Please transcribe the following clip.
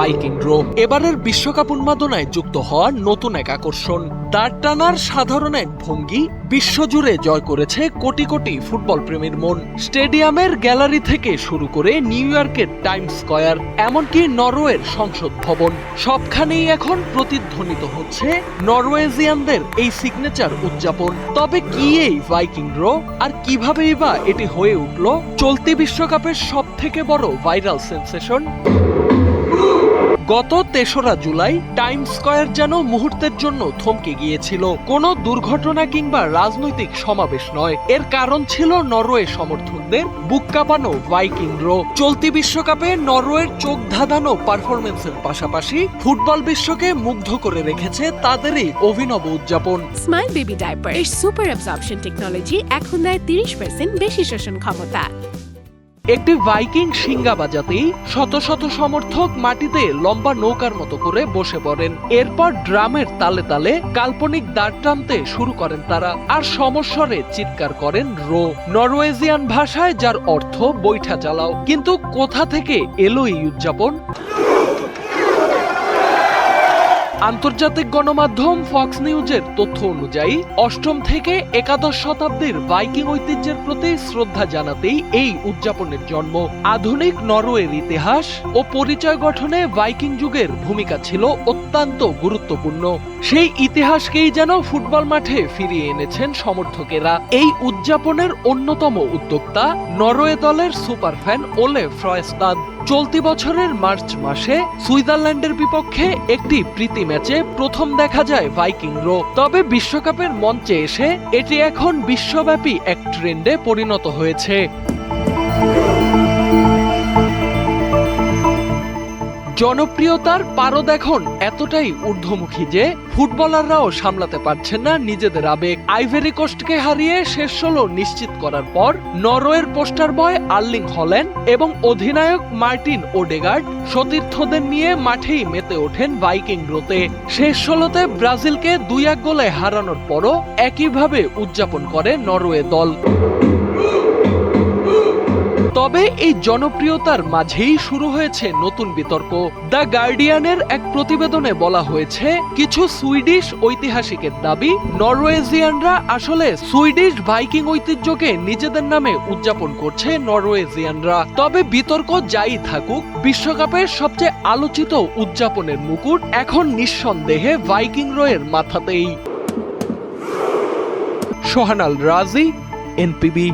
Viking rho. এবারের বিশ্বকাপ উন্মাদনায় যুক্ত হওয়া নতুন এক আকর্ষণ। দাঁড় টানার সাধারণ এক ভঙ্গি বিশ্বজুড়ে জয় করেছে কোটি কোটি ফুটবল প্রেমীর মন। স্টেডিয়ামের গ্যালারি থেকে শুরু করে নিউ ইয়র্কের টাইমস স্কয়ার, এমনকি নরওয়ের সংসদ ভবন, সবখানেই এখন প্রতিধ্বনিত হচ্ছে নরওয়েজিয়ানদের এই সিগনেচার উদযাপন। তবে কি এই ভাইকিং রো, আর কিভাবেই বা এটি হয়ে উঠল চলতি বিশ্বকাপের সব থেকে বড় ভাইরাল সেন্সেশন? গত ৩রা জুলাই টাইমস স্কয়ার যেন মুহূর্তের জন্য থমকে গিয়েছিল। কোনো দুর্ঘটনা কিংবা রাজনৈতিক সমাবেশ নয়, এর কারণ ছিল নরওয়ে সমর্থকদের বুক কাঁপানো ভাইকিং রো। চলতি বিশ্বকাপে নরওয়ের চোখ ধাঁধানো পারফরমেন্সের পাশাপাশি ফুটবল বিশ্বকে মুগ্ধ করে রেখেছে তাদেরই অভিনব উদযাপন। স্মাইল বেবি ডায়াপার এর সুপার অ্যাবজর্পশন টেকনোলজি এখন দেয় 30% বেশি শোষণ ক্ষমতা। একটি ভাইকিং শিঙ্গা বাজাতেই শত শত সমর্থক মাটিতে লম্বা নৌকার মতো করে বসে পড়েন। এরপর ড্রামের তালে তালে কাল্পনিক দাঁড় টানতে শুরু করেন তারা, আর সমস্বরে চিৎকার করেন রো, নরওয়েজিয়ান ভাষায় যার অর্থ বৈঠা চালাও। কিন্তু কোথা থেকে এলো এই উদযাপন? আন্তর্জাতিক গণমাধ্যম ফক্স নিউজের তথ্য অনুযায়ী ৮ম থেকে একাদশ শতাব্দীর ভাইকিং ঐতিহ্যের প্রতি শ্রদ্ধা জানাতেই এই উদযাপনের জন্ম। আধুনিক নরওয়ের ইতিহাস ও পরিচয় গঠনে ভাইকিং যুগের ভূমিকা ছিল অত্যন্ত গুরুত্বপূর্ণ। সেই ইতিহাসকেই যেন ফুটবল মাঠে ফিরিয়ে এনেছেন সমর্থকেরা। এই উদযাপনের অন্যতম উদ্যোক্তা নরওয়ে দলের সুপারফ্যান ওলে ফ্রয়েস্টাদ। চলতি বছরের মার্চ মাসে সুইজারল্যান্ডের বিপক্ষে একটি প্রীতি ম্যাচে প্রথম দেখা যায় ভাইকিং রো। তবে বিশ্বকাপের মঞ্চে এসে এটি এখন বিশ্বব্যাপী এক ট্রেন্ডে পরিণত হয়েছে। জনপ্রিয়তার পারদ এখন এতটাই ঊর্ধ্বমুখী যে ফুটবলাররাও সামলাতে পারছেন না নিজেদের আবেগ। আইভরি কোস্টকে হারিয়ে শেষ ১৬ নিশ্চিত করার পর নরওয়ের পোস্টার বয় আর্লিং হল্যান্ড এবং অধিনায়ক মার্টিন ওডেগার্ড সতীর্থদের নিয়ে মাঠেই মেতে ওঠেন ভাইকিং রোতে। শেষ ১৬তে ব্রাজিলকে ২-১ গোলে হারানোর পরও একইভাবে উদযাপন করে নরওয়ে দল। তবে এই জনপ্রিয়তার মাঝেই শুরু হয়েছে নতুন বিতর্ক। দ্য গার্ডিয়ানের এক প্রতিবেদনে বলা হয়েছে, কিছু সুইডিশ ঐতিহাসিকের দাবি নরওয়েজিয়ানরা আসলে সুইডিশ ভাইকিং ঐতিহ্যকে নিজেদের নামে উদযাপন করছে নরওয়েজিয়ানরা। তবে বিতর্ক যাই থাকুক, বিশ্বকাপের সবচেয়ে আলোচিত উদযাপনের মুকুট এখন নিঃসন্দেহে ভাইকিং রোয়ের মাথাতেই। সোহানাল রাজি, এনপিবি।